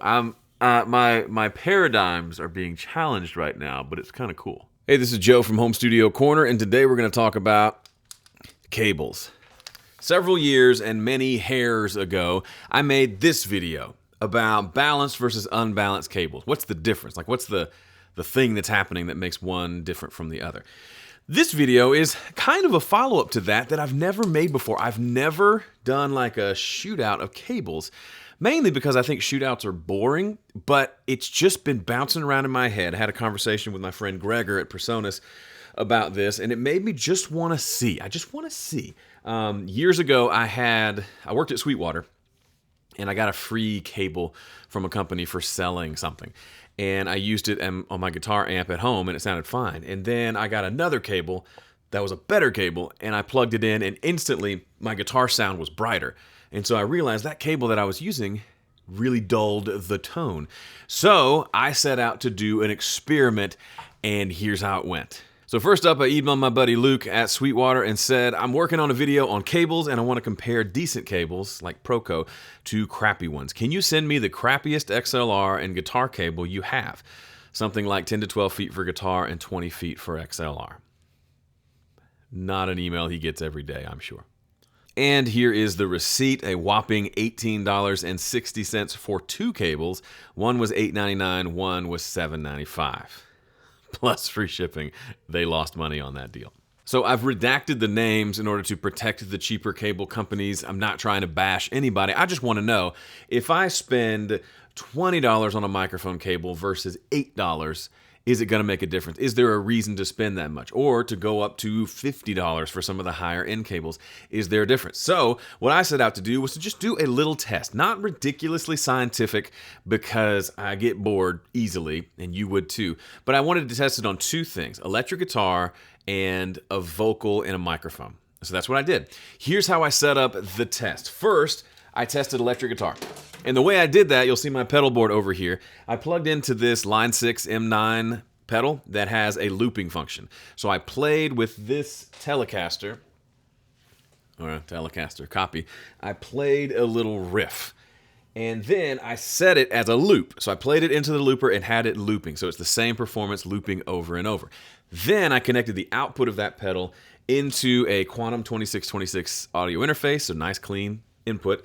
My paradigms are being challenged right now, but it's kind of cool. Hey, this is Joe from Home Studio Corner, and today we're going to talk about cables. Several years and many hairs ago, I made this video about balanced versus unbalanced cables. What's the difference? Like, what's the thing that's happening that makes one different from the other? This video is kind of a follow-up to that I've never made before. I've never done like a shootout of cables, mainly because I think shootouts are boring, but it's just been bouncing around in my head. I had a conversation with my friend Gregor at Personas about this, and it made me just want to see. I just want to see. Years ago, I worked at Sweetwater, and I got a free cable from a company for selling something. And I used it on my guitar amp at home, and it sounded fine. And then I got another cable that was a better cable, and I plugged it in, and instantly my guitar sound was brighter. And so I realized that cable that I was using really dulled the tone. So I set out to do an experiment, and here's how it went. So first up, I emailed my buddy Luke at Sweetwater and said, I'm working on a video on cables and I want to compare decent cables, like Proco, to crappy ones. Can you send me the crappiest XLR and guitar cable you have? Something like 10 to 12 feet for guitar and 20 feet for XLR. Not an email he gets every day, I'm sure. And here is the receipt, a whopping $18.60 for two cables. One was $8.99, one was $7.95. Plus free shipping. They lost money on that deal. So I've redacted the names in order to protect the cheaper cable companies. I'm not trying to bash anybody. I just want to know, if I spend $20 on a microphone cable versus $8, is it going to make a difference? Is there a reason to spend that much? Or to go up to $50 for some of the higher end cables? Is there a difference? So what I set out to do was to just do a little test. Not ridiculously scientific, because I get bored easily, and you would too. But I wanted to test it on two things: electric guitar and a vocal and a microphone. So that's what I did. Here's how I set up the test. First, I tested electric guitar. And the way I did that, you'll see my pedal board over here. I plugged into this Line 6 M9 pedal that has a looping function. So I played with this Telecaster, or a Telecaster copy. I played a little riff. And then I set it as a loop. So I played it into the looper and had it looping. So it's the same performance looping over and over. Then I connected the output of that pedal into a Quantum 2626 audio interface, so nice clean input.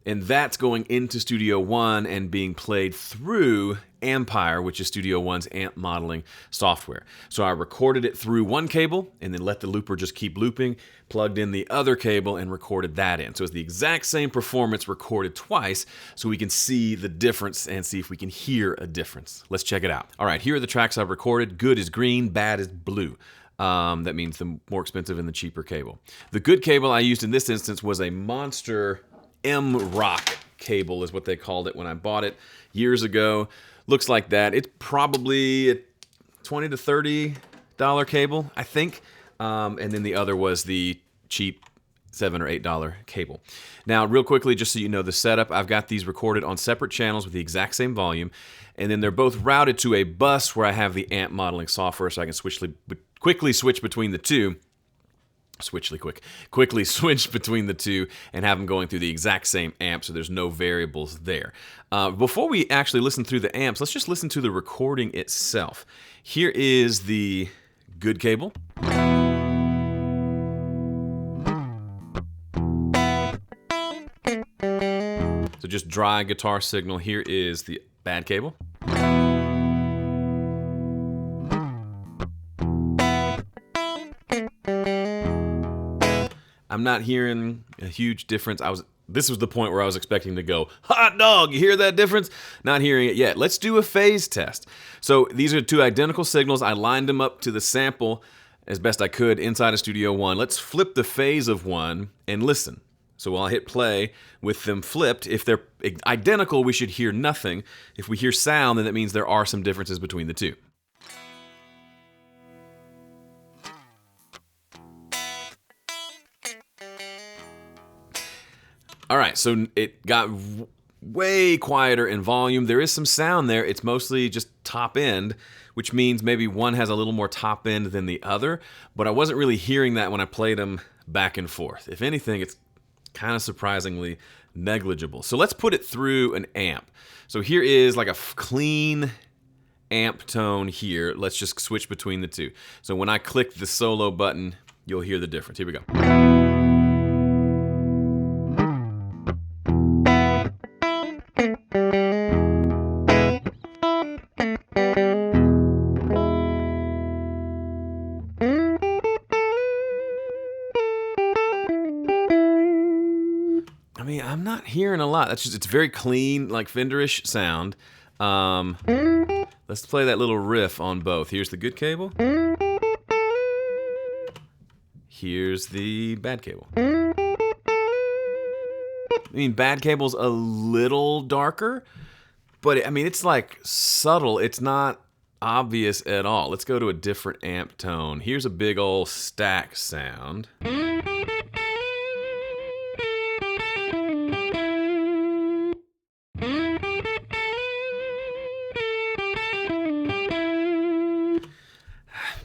And that's going into Studio One and being played through Ampire, which is Studio One's amp modeling software. So I recorded it through one cable and then let the looper just keep looping, plugged in the other cable and recorded that in. So it's the exact same performance recorded twice, so we can see the difference and see if we can hear a difference. Let's check it out. All right, here are the tracks I've recorded. Good is green, bad is blue. That means the more expensive and the cheaper cable. The good cable I used in this instance was a Monster M-Rock cable, is what they called it when I bought it years ago. Looks like that. It's probably a $20 to $30 cable, I think. And then the other was the cheap $7 or $8 cable. Now, real quickly, just so you know the setup, I've got these recorded on separate channels with the exact same volume, and then they're both routed to a bus where I have the amp modeling software, so I can quickly switch between the two. Quickly switch between the two and have them going through the exact same amp, so there's no variables there. Before we actually listen through the amps, let's just listen to the recording itself. Here is the good cable. So just dry guitar signal. Here is the bad cable. I'm not hearing a huge difference. This was the point where I was expecting to go, hot dog, you hear that difference? Not hearing it yet. Let's do a phase test. So these are two identical signals. I lined them up to the sample as best I could inside of Studio One. Let's flip the phase of one and listen. So I'll hit play with them flipped. If they're identical, we should hear nothing. If we hear sound, then that means there are some differences between the two. All right, so it got way quieter in volume. There is some sound there. It's mostly just top end, which means maybe one has a little more top end than the other, but I wasn't really hearing that when I played them back and forth. If anything, it's kind of surprisingly negligible. So let's put it through an amp. So here is like a clean amp tone here. Let's just switch between the two. So when I click the solo button, you'll hear the difference. Here we go. I mean, I'm not hearing a lot. That's just, it's very clean, like Fenderish sound. Let's play that little riff on both. Here's the good cable. Here's the bad cable. I mean, bad cable's a little darker, but I mean, it's like subtle. It's not obvious at all. Let's go to a different amp tone. Here's a big old stack sound.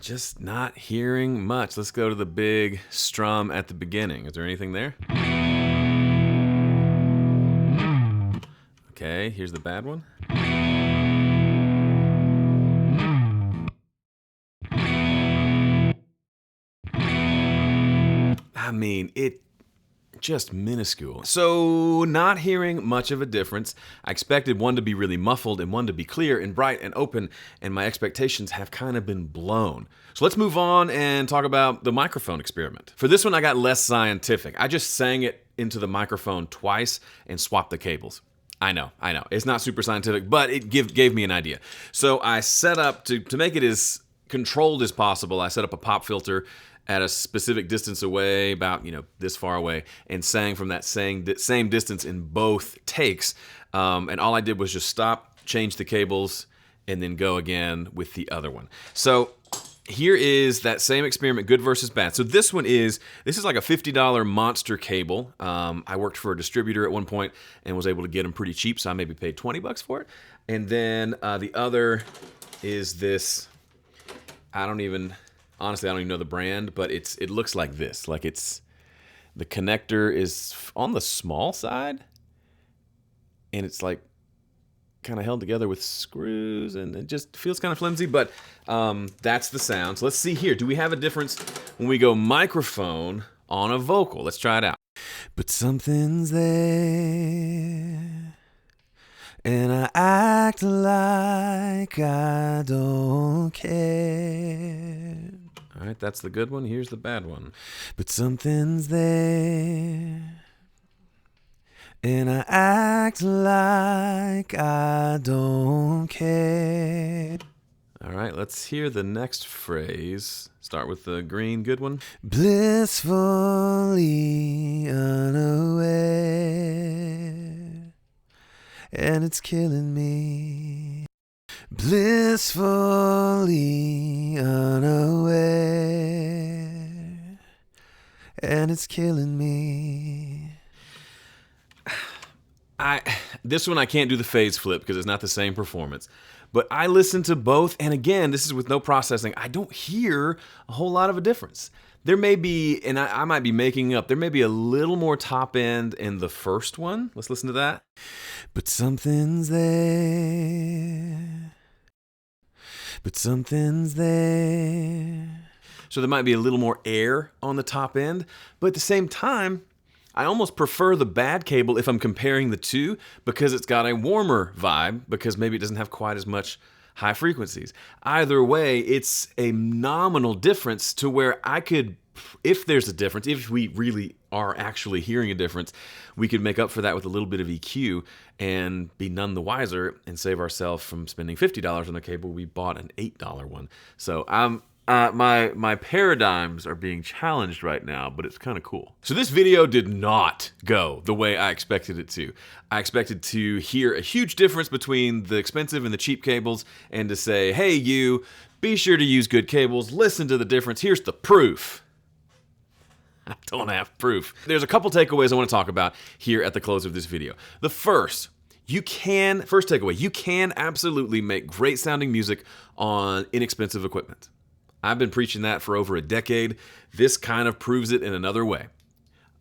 Just not hearing much. Let's go to the big strum at the beginning. Is there anything there? Okay, here's the bad one. I mean, it just minuscule. So not hearing much of a difference. I expected one to be really muffled and one to be clear and bright and open, and my expectations have kind of been blown. So let's move on and talk about the microphone experiment. For this one, I got less scientific. I just sang it into the microphone twice and swapped the cables. I know. It's not super scientific, but it gave me an idea. So I set up, to make it as controlled as possible, I set up a pop filter at a specific distance away, about, this far away, and sang from that same distance in both takes. And all I did was just stop, change the cables, and then go again with the other one. So here is that same experiment, good versus bad. So this is like a $50 monster cable. I worked for a distributor at one point and was able to get them pretty cheap, so I maybe paid 20 bucks for it. And then the other is this, honestly, I don't even know the brand, but it looks like this. Like the connector is on the small side, and it's like kind of held together with screws, and it just feels kind of flimsy, but that's the sound. So let's see here. Do we have a difference when we go microphone on a vocal? Let's try it out. But something's there, and I act like I don't care. All right, that's the good one. Here's the bad one. But something's there, and I act like I don't care. All right, let's hear the next phrase. Start with the green, good one. Blissfully unaware, and it's killing me. Blissfully unaware, and it's killing me. This one I can't do the phase flip because it's not the same performance. But I listened to both, and again, this is with no processing. I don't hear a whole lot of a difference. There may be, and I might be making up, there may be a little more top end in the first one. Let's listen to that. But something's there. But something's there. So there might be a little more air on the top end, but at the same time, I almost prefer the bad cable if I'm comparing the two because it's got a warmer vibe, because maybe it doesn't have quite as much high frequencies. Either way, it's a nominal difference to where I could, if there's a difference, if we really are actually hearing a difference, we could make up for that with a little bit of EQ and be none the wiser and save ourselves from spending $50 on a cable. We bought an $8 one. So my paradigms are being challenged right now, but it's kind of cool. So this video did not go the way I expected it to. I expected to hear a huge difference between the expensive and the cheap cables and to say, hey, you, be sure to use good cables. Listen to the difference. Here's the proof. I don't have proof. There's a couple takeaways I want to talk about here at the close of this video. The first takeaway, you can absolutely make great sounding music on inexpensive equipment. I've been preaching that for over a decade. This kind of proves it in another way.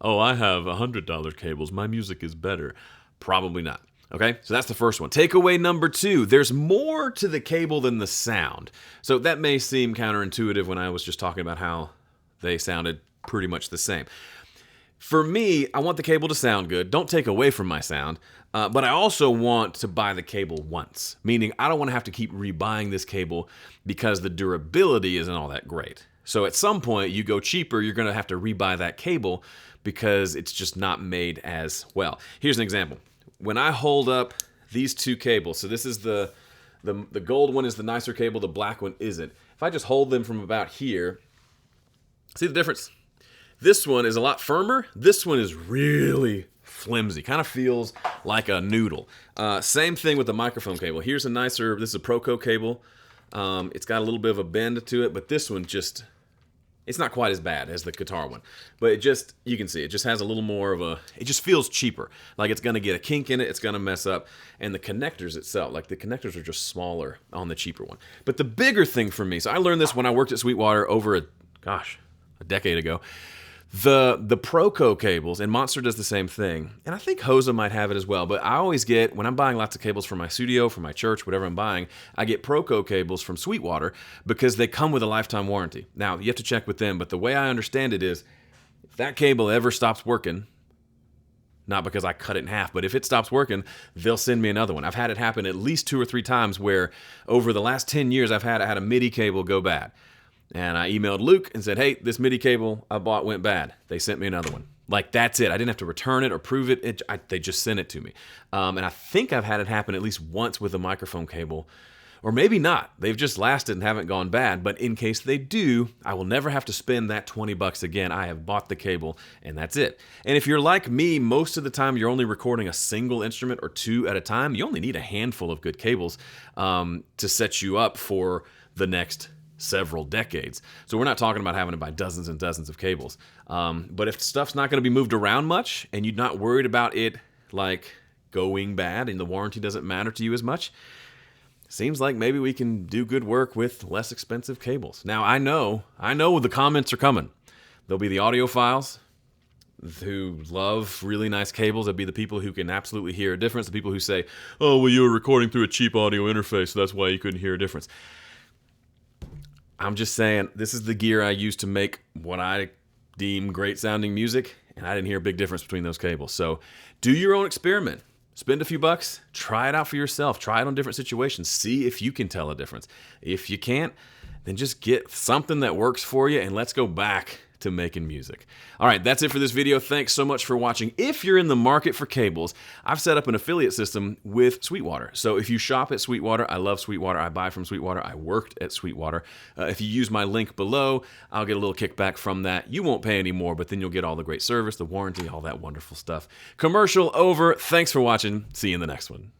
oh, I have $100 cables, my music is better. Probably not. Okay, so that's the first one. Takeaway number 2, there's more to the cable than the sound. So that may seem counterintuitive when I was just talking about how they sounded pretty much the same. For me, I want the cable to sound good. Don't take away from my sound. But I also want to buy the cable once, meaning I don't want to have to keep rebuying this cable because the durability isn't all that great. So at some point, you go cheaper, you're going to have to rebuy that cable because it's just not made as well. Here's an example. When I hold up these two cables, so this is the gold one is the nicer cable, the black one isn't. If I just hold them from about here, see the difference? This one is a lot firmer. This one is really flimsy. Kind of feels like a noodle. Same thing with the microphone cable. Here's a nicer, this is a Proco cable. It's got a little bit of a bend to it, but this one just, it's not quite as bad as the guitar one. But it just, you can see, it just has a little more of a, it just feels cheaper. Like it's gonna get a kink in it, it's gonna mess up. And the connectors itself, like the connectors are just smaller on the cheaper one. But the bigger thing for me, so I learned this when I worked at Sweetwater over a decade ago. The Proco cables, and Monster does the same thing, and I think Hosa might have it as well, but I always get, when I'm buying lots of cables for my studio, for my church, whatever I'm buying, I get Proco cables from Sweetwater because they come with a lifetime warranty. Now, you have to check with them, but the way I understand it is, if that cable ever stops working, not because I cut it in half, but if it stops working, they'll send me another one. I've had it happen at least 2 or 3 times where over the last 10 years I had a MIDI cable go bad. And I emailed Luke and said, hey, this MIDI cable I bought went bad. They sent me another one. Like, that's it. I didn't have to return it or prove it. They just sent it to me. And I think I've had it happen at least once with a microphone cable. Or maybe not. They've just lasted and haven't gone bad. But in case they do, I will never have to spend that $20 again. I have bought the cable, and that's it. And if you're like me, most of the time you're only recording a single instrument or 2 at a time. You only need a handful of good cables to set you up for the next several decades. So we're not talking about having to buy dozens and dozens of cables. But if stuff's not going to be moved around much and you're not worried about it like going bad and the warranty doesn't matter to you as much, seems like maybe we can do good work with less expensive cables. Now I know the comments are coming. There'll be the audiophiles who love really nice cables. There'll be the people who can absolutely hear a difference. The people who say, oh, well, you were recording through a cheap audio interface, so that's why you couldn't hear a difference. I'm just saying, this is the gear I use to make what I deem great sounding music, and I didn't hear a big difference between those cables. So do your own experiment. Spend a few bucks, try it out for yourself, try it on different situations, see if you can tell a difference. If you can't, then just get something that works for you, and let's go back to making music. All right, that's it for this video. Thanks so much for watching. If you're in the market for cables, I've set up an affiliate system with Sweetwater. So if you shop at Sweetwater, I love Sweetwater, I buy from Sweetwater, I worked at Sweetwater. If you use my link below, I'll get a little kickback from that. You won't pay any more, but then you'll get all the great service, the warranty, all that wonderful stuff. Commercial over. Thanks for watching. See you in the next one.